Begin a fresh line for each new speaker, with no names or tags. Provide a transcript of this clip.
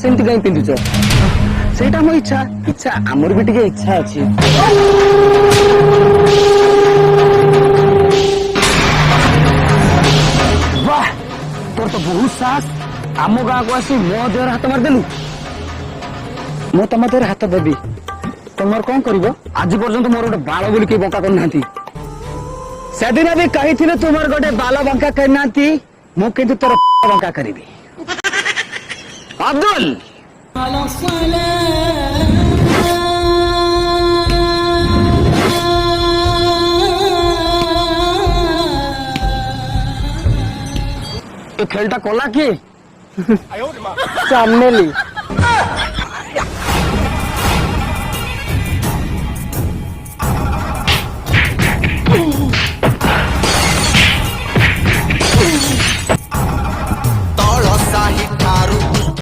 सेमती कहीं पिंधुच सेटा मो इच्छा इच्छा आमर भी टिके इच्छा अछि वाह तोर तो बहुत साहस आम गाँ को आसी मो देहर हाथ मार देलु मो तम देहर हाथ देबी तुमर कौन करिवो आज पर्यंत मोर गोटे बाल बोली के बंका करनांती सेदिन भी कही तुमर गोटे बाल बंका करनांती मु किंतु तोर बंका करिबी अब्दुल ये खेलटा कोला की सामने ली